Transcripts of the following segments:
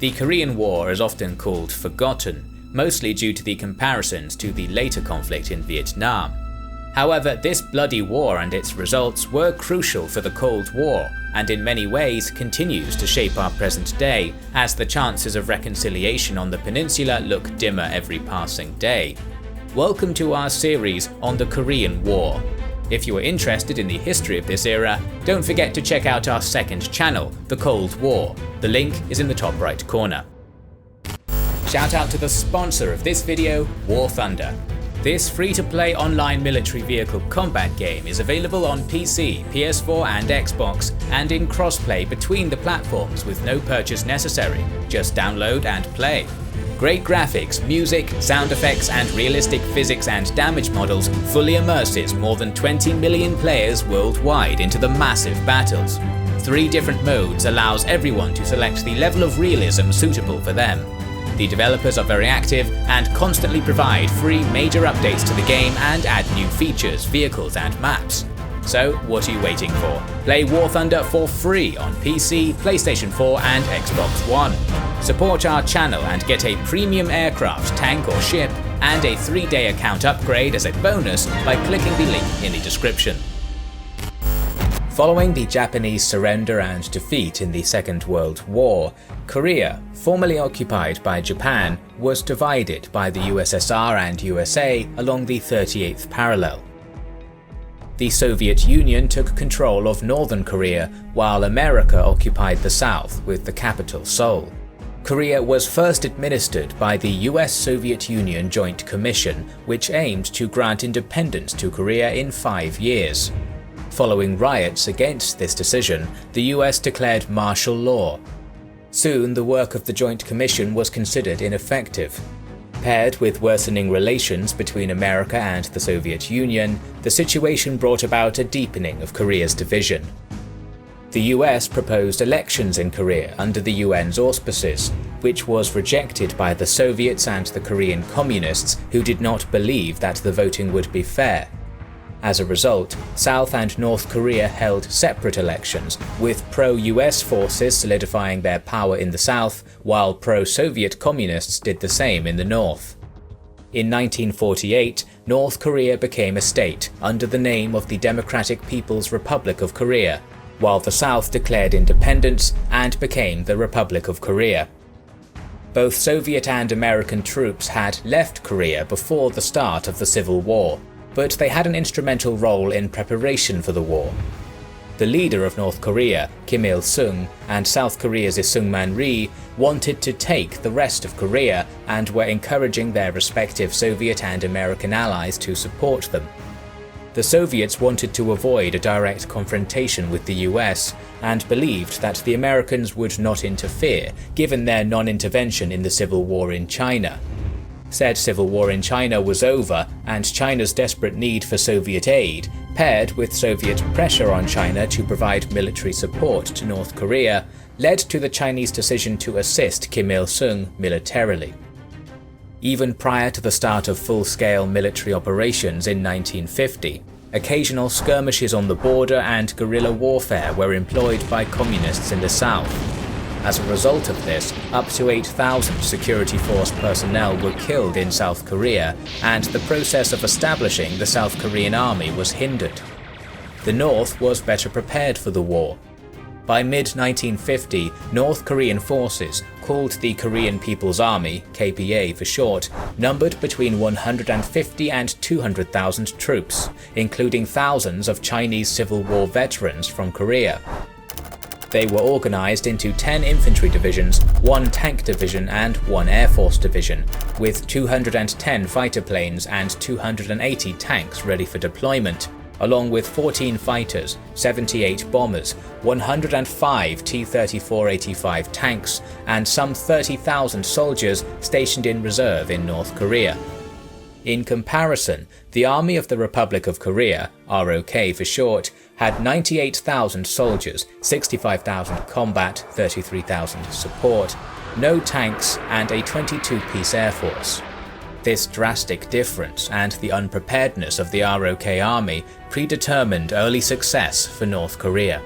The Korean War is often called forgotten, mostly due to the comparisons to the later conflict in Vietnam. However, this bloody war and its results were crucial for the Cold War, and in many ways continues to shape our present day, as the chances of reconciliation on the peninsula look dimmer every passing day. Welcome to our series on the Korean War. If you are interested in the history of this era, don't forget to check out our second channel, The Cold War. The link is in the top right corner. Shout out to the sponsor of this video, War Thunder. This free-to-play online military vehicle combat game is available on PC, PS4 and Xbox, and in crossplay between the platforms with no purchase necessary. Just download and play. Great graphics, music, sound effects and realistic physics and damage models fully immerses more than 20 million players worldwide into the massive battles. 3 different modes allows everyone to select the level of realism suitable for them. The developers are very active and constantly provide free major updates to the game and add new features, vehicles and maps. So what are you waiting for? Play War Thunder for free on PC, PlayStation 4 and Xbox One. Support our channel and get a premium aircraft, tank or ship, and a 3-day account upgrade as a bonus by clicking the link in the description. Following the Japanese surrender and defeat in the Second World War, Korea, formerly occupied by Japan, was divided by the USSR and USA along the 38th parallel. The Soviet Union took control of northern Korea, while America occupied the south with the capital Seoul. Korea was first administered by the US-Soviet Union Joint Commission, which aimed to grant independence to Korea in 5 years. Following riots against this decision, the US declared martial law. Soon the work of the Joint Commission was considered ineffective. Paired with worsening relations between America and the Soviet Union, the situation brought about a deepening of Korea's division. The US proposed elections in Korea under the UN's auspices, which was rejected by the Soviets and the Korean Communists, who did not believe that the voting would be fair. As a result, South and North Korea held separate elections, with pro-US forces solidifying their power in the south, while pro-Soviet communists did the same in the north. In 1948, North Korea became a state under the name of the Democratic People's Republic of Korea, while the South declared independence and became the Republic of Korea. Both Soviet and American troops had left Korea before the start of the Civil War, but they had an instrumental role in preparation for the war. The leader of North Korea, Kim Il-sung, and South Korea's Seungman Rhee wanted to take the rest of Korea and were encouraging their respective Soviet and American allies to support them. The Soviets wanted to avoid a direct confrontation with the US and believed that the Americans would not interfere, given their non-intervention in the Civil War in China. Said civil war in China was over, and China's desperate need for Soviet aid, paired with Soviet pressure on China to provide military support to North Korea, led to the Chinese decision to assist Kim Il-sung militarily. Even prior to the start of full-scale military operations in 1950, occasional skirmishes on the border and guerrilla warfare were employed by communists in the south. As a result of this, up to 8,000 security force personnel were killed in South Korea, and the process of establishing the South Korean army was hindered. The North was better prepared for the war. By mid-1950, North Korean forces, called the Korean People's Army, KPA for short, numbered between 150 and 200,000 troops, including thousands of Chinese Civil War veterans from Korea. They were organized into 10 infantry divisions, 1 tank division and 1 air force division, with 210 fighter planes and 280 tanks ready for deployment, along with 14 fighters, 78 bombers, 105 T-34-85 tanks, and some 30,000 soldiers stationed in reserve in North Korea. In comparison, the Army of the Republic of Korea, ROK for short, had 98,000 soldiers, 65,000 combat, 33,000 support, no tanks, and a 22-piece air force. This drastic difference and the unpreparedness of the ROK army predetermined early success for North Korea.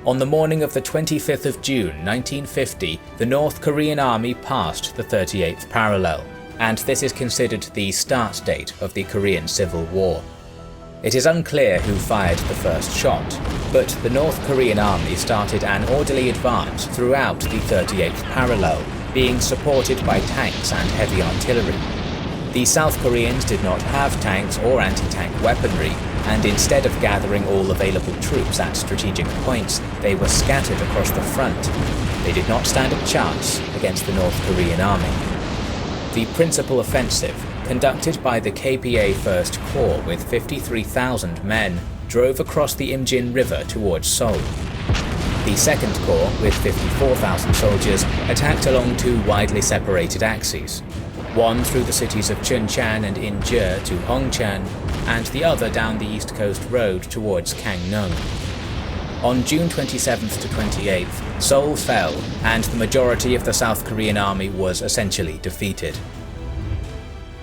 On the morning of the 25th of June 1950, the North Korean army passed the 38th parallel, and this is considered the start date of the Korean Civil War. It is unclear who fired the first shot, but the North Korean army started an orderly advance throughout the 38th parallel, being supported by tanks and heavy artillery. The South Koreans did not have tanks or anti-tank weaponry, and instead of gathering all available troops at strategic points, they were scattered across the front. They did not stand a chance against the North Korean army. The principal offensive, conducted by the KPA 1st Corps with 53,000 men, drove across the Imjin River towards Seoul. The 2nd Corps, with 54,000 soldiers, attacked along two widely separated axes, one through the cities of Chuncheon and Inje to Hongcheon, and the other down the East Coast Road towards Gangneung. On June 27th to 28th, Seoul fell, and the majority of the South Korean army was essentially defeated.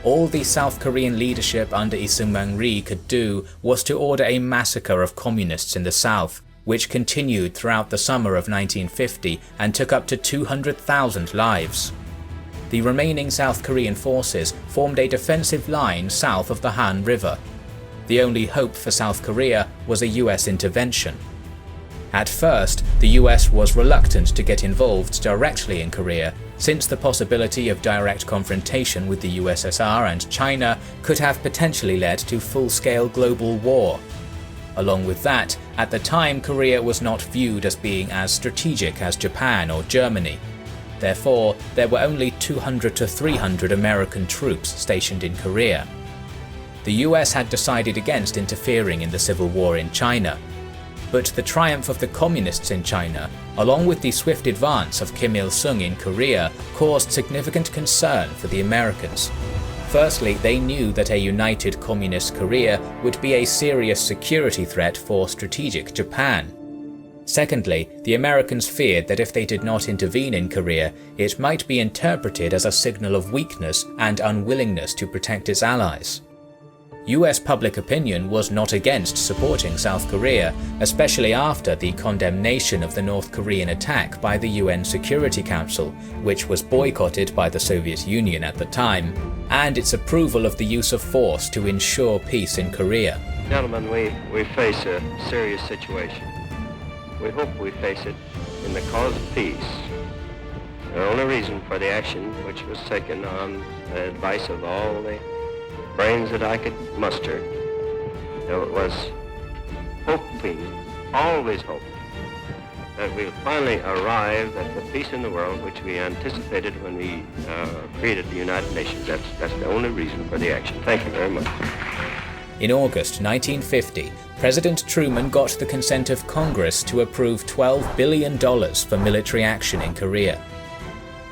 All the South Korean leadership under Lee Seung-ri could do was to order a massacre of communists in the south, which continued throughout the summer of 1950 and took up to 200,000 lives. The remaining South Korean forces formed a defensive line south of the Han River. The only hope for South Korea was a US intervention. At first, the US was reluctant to get involved directly in Korea, since the possibility of direct confrontation with the USSR and China could have potentially led to full-scale global war. Along with that, at the time Korea was not viewed as being as strategic as Japan or Germany. Therefore, there were only 200 to 300 American troops stationed in Korea. The US had decided against interfering in the civil war in China. But the triumph of the communists in China, along with the swift advance of Kim Il-sung in Korea, caused significant concern for the Americans. Firstly, they knew that a united communist Korea would be a serious security threat for strategic Japan. Secondly, the Americans feared that if they did not intervene in Korea, it might be interpreted as a signal of weakness and unwillingness to protect its allies. US public opinion was not against supporting South Korea, especially after the condemnation of the North Korean attack by the UN Security Council, which was boycotted by the Soviet Union at the time, and its approval of the use of force to ensure peace in Korea. Gentlemen, we face a serious situation. We hope we face it in the cause of peace. The only reason for the action which was taken on the advice of all the brains that I could muster, it was hoping, always hoping, that we'll finally arrive at the peace in the world which we anticipated when we created the United Nations. That's the only reason for the action. Thank you very much. In August 1950, President Truman got the consent of Congress to approve $12 billion for military action in Korea.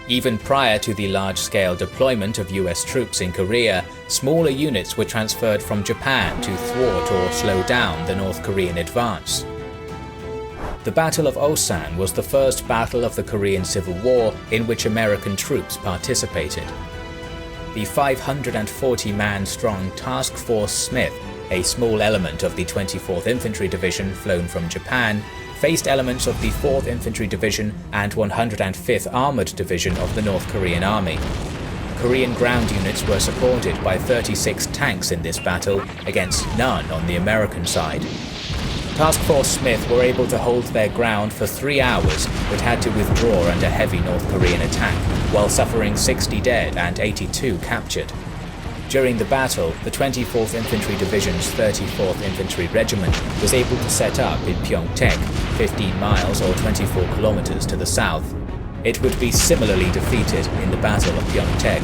Even prior to the large-scale deployment of US troops in Korea, smaller units were transferred from Japan to thwart or slow down the North Korean advance. The Battle of Osan was the first battle of the Korean Civil War in which American troops participated. The 540-man strong Task Force Smith, a small element of the 24th Infantry Division flown from Japan, faced elements of the 4th Infantry Division and 105th Armored Division of the North Korean Army. Korean ground units were supported by 36 tanks in this battle, against none on the American side. Task Force Smith were able to hold their ground for 3 hours, but had to withdraw under heavy North Korean attack, while suffering 60 dead and 82 captured. During the battle, the 24th Infantry Division's 34th Infantry Regiment was able to set up in Pyeongtaek, 15 miles or 24 kilometers to the south. It would be similarly defeated in the Battle of Pyeongtaek.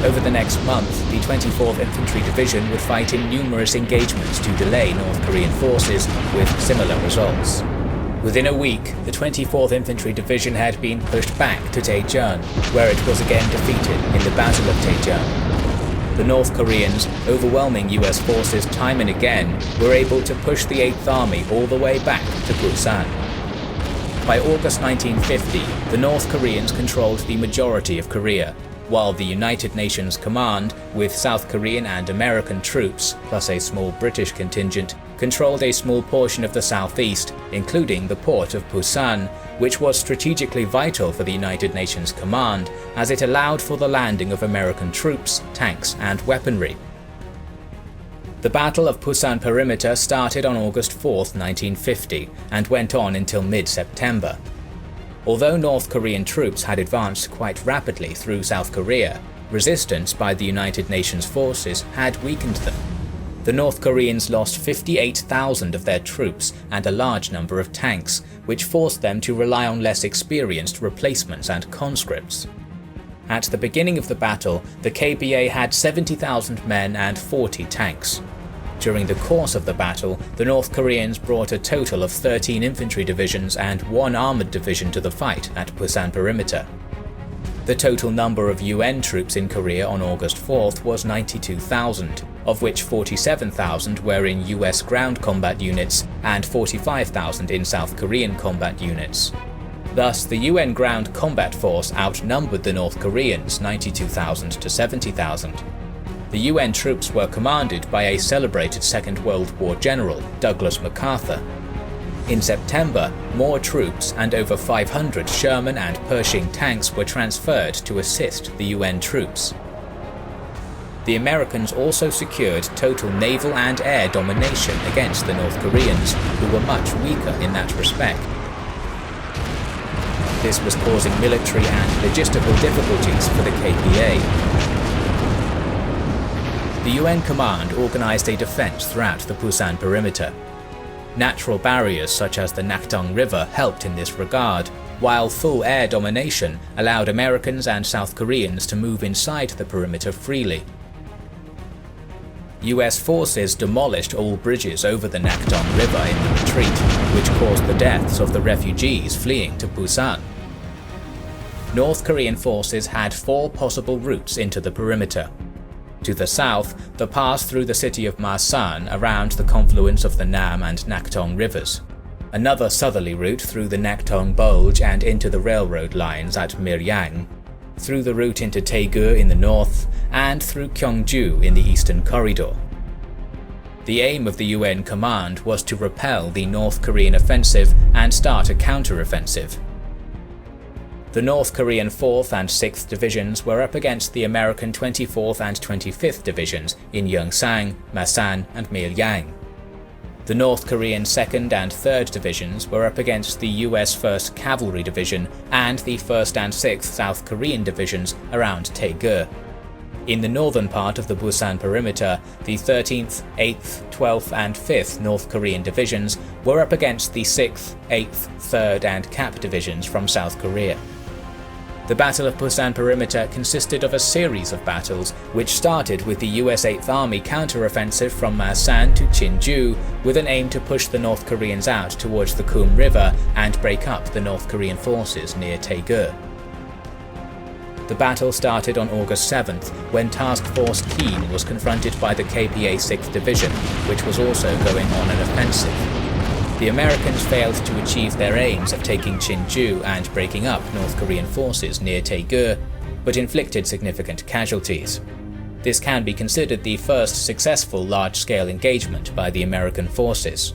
Over the next month, the 24th Infantry Division would fight in numerous engagements to delay North Korean forces, with similar results. Within a week, the 24th Infantry Division had been pushed back to Daejeon, where it was again defeated in the Battle of Daejeon. The North Koreans, overwhelming US forces time and again, were able to push the 8th Army all the way back to Pusan. By August 1950, the North Koreans controlled the majority of Korea. while the United Nations Command, with South Korean and American troops, plus a small British contingent, controlled a small portion of the southeast, including the port of Pusan, which was strategically vital for the United Nations Command as it allowed for the landing of American troops, tanks, and weaponry. The Battle of Pusan perimeter started on August 4, 1950, and went on until mid-September. Although North Korean troops had advanced quite rapidly through South Korea, resistance by the United Nations forces had weakened them. The North Koreans lost 58,000 of their troops and a large number of tanks, which forced them to rely on less experienced replacements and conscripts. At the beginning of the battle, the KPA had 70,000 men and 40 tanks. During the course of the battle, the North Koreans brought a total of 13 infantry divisions and 1 armoured division to the fight at Pusan perimeter. The total number of UN troops in Korea on August 4th was 92,000, of which 47,000 were in US ground combat units and 45,000 in South Korean combat units. Thus, the UN ground combat force outnumbered the North Koreans 92,000 to 70,000. The UN troops were commanded by a celebrated Second World War general, Douglas MacArthur. In September, more troops and over 500 Sherman and Pershing tanks were transferred to assist the UN troops. The Americans also secured total naval and air domination against the North Koreans, who were much weaker in that respect. This was causing military and logistical difficulties for the KPA. The UN command organized a defense throughout the Pusan perimeter. Natural barriers such as the Nakdong River helped in this regard, while full air domination allowed Americans and South Koreans to move inside the perimeter freely. US forces demolished all bridges over the Nakdong River in the retreat, which caused the deaths of the refugees fleeing to Pusan. North Korean forces had 4 possible routes into the perimeter. To the south, the pass through the city of Masan around the confluence of the Nam and Nakdong rivers. Another southerly route through the Nakdong Bulge and into the railroad lines at Miryang, through the route into Taegu in the north, and through Gyeongju in the eastern corridor. The aim of the UN command was to repel the North Korean offensive and start a counter-offensive. The North Korean 4th and 6th Divisions were up against the American 24th and 25th Divisions in Yeongsang, Masan, and Miryang. The North Korean 2nd and 3rd Divisions were up against the US 1st Cavalry Division and the 1st and 6th South Korean Divisions around Taegu. In the northern part of the Pusan perimeter, the 13th, 8th, 12th and 5th North Korean Divisions were up against the 6th, 8th, 3rd and Cap Divisions from South Korea. The Battle of Pusan perimeter consisted of a series of battles, which started with the US 8th Army counter-offensive from Masan to Jinju, with an aim to push the North Koreans out towards the Kum River and break up the North Korean forces near Taegu. The battle started on August 7th, when Task Force Keen was confronted by the KPA 6th Division, which was also going on an offensive. The Americans failed to achieve their aims of taking Jinju and breaking up North Korean forces near Taegu, but inflicted significant casualties. This can be considered the first successful large-scale engagement by the American forces.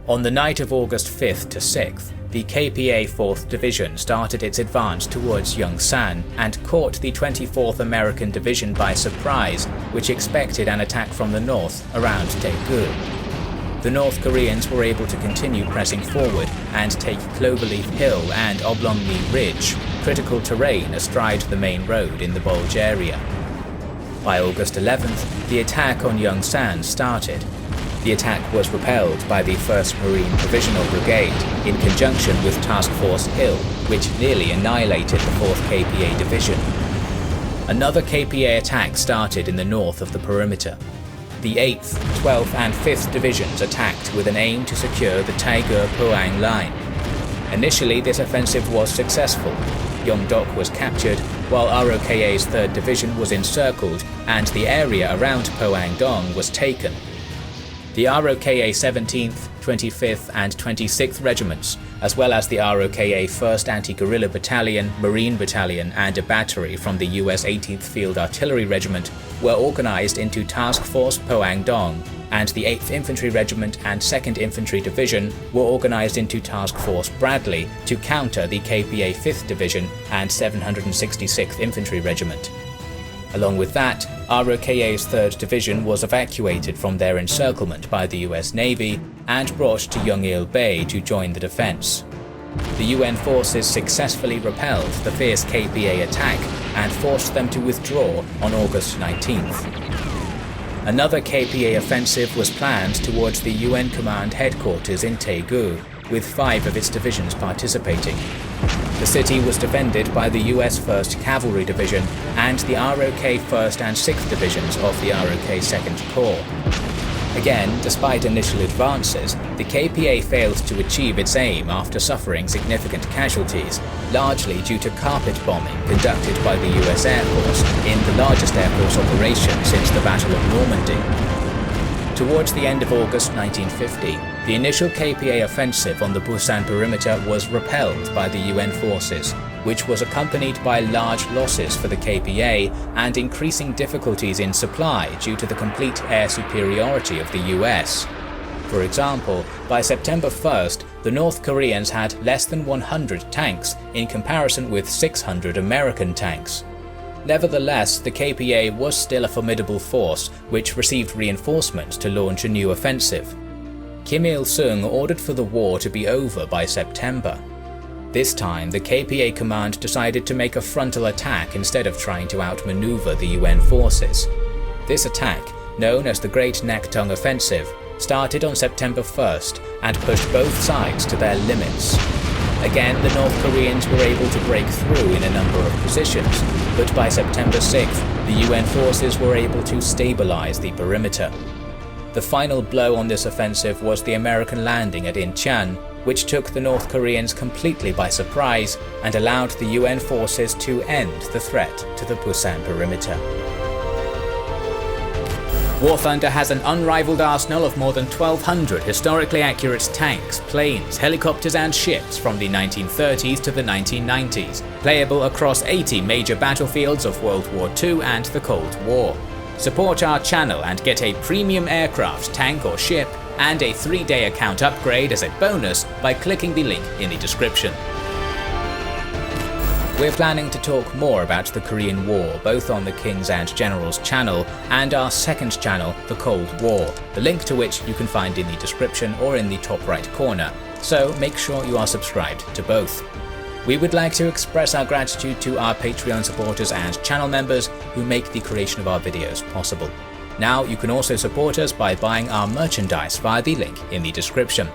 On the night of August 5th to 6th, the KPA 4th Division started its advance towards Yeongsan and caught the 24th American Division by surprise, which expected an attack from the north around Taegu. The North Koreans were able to continue pressing forward and take Cloverleaf Hill and Oblongni Ridge, critical terrain astride the main road in the Bulge area. By August 11th, the attack on Yeongsan started. The attack was repelled by the 1st Marine Provisional Brigade in conjunction with Task Force Hill, which nearly annihilated the 4th KPA Division. Another KPA attack started in the north of the perimeter. The 8th, 12th and 5th Divisions attacked with an aim to secure the Taegu-Poang line. Initially, this offensive was successful. Yeongdeok was captured, while ROKA's 3rd Division was encircled and the area around Poang-dong was taken. The ROKA 17th, 25th and 26th Regiments, as well as the ROKA 1st Anti-Guerrilla Battalion, Marine Battalion, and a battery from the US 18th Field Artillery Regiment, were organized into Task Force Poangdong, and the 8th Infantry Regiment and 2nd Infantry Division were organized into Task Force Bradley to counter the KPA 5th Division and 766th Infantry Regiment. Along with that, ROKA's 3rd Division was evacuated from their encirclement by the US Navy and brought to Yongil Bay to join the defense. The UN forces successfully repelled the fierce KPA attack and forced them to withdraw on August 19th. Another KPA offensive was planned towards the UN command headquarters in Daegu, with 5 of its divisions participating. The city was defended by the US 1st Cavalry Division and the ROK 1st and 6th Divisions of the ROK 2nd Corps. Again, despite initial advances, the KPA failed to achieve its aim after suffering significant casualties, largely due to carpet bombing conducted by the US Air Force in the largest Air Force operation since the Battle of Normandy. Towards the end of August 1950, the initial KPA offensive on the Pusan perimeter was repelled by the UN forces, which was accompanied by large losses for the KPA and increasing difficulties in supply due to the complete air superiority of the US. For example, by September 1st, the North Koreans had less than 100 tanks in comparison with 600 American tanks. Nevertheless, the KPA was still a formidable force which received reinforcements to launch a new offensive. Kim Il-sung ordered for the war to be over by September. This time, the KPA command decided to make a frontal attack instead of trying to outmaneuver the UN forces. This attack, known as the Great Naktung Offensive, started on September 1st and pushed both sides to their limits. Again, the North Koreans were able to break through in a number of positions, but by September 6th, the UN forces were able to stabilize the perimeter. The final blow on this offensive was the American landing at Incheon, which took the North Koreans completely by surprise and allowed the UN forces to end the threat to the Pusan perimeter. War Thunder has an unrivaled arsenal of more than 1,200 historically accurate tanks, planes, helicopters and ships from the 1930s to the 1990s, playable across 80 major battlefields of World War II and the Cold War. Support our channel and get a premium aircraft, tank or ship, and a 3-day account upgrade as a bonus by clicking the link in the description. We're planning to talk more about the Korean War both on the Kings and Generals channel and our second channel, The Cold War, the link to which you can find in the description or in the top right corner, so make sure you are subscribed to both. We would like to express our gratitude to our Patreon supporters and channel members who make the creation of our videos possible. Now you can also support us by buying our merchandise via the link in the description.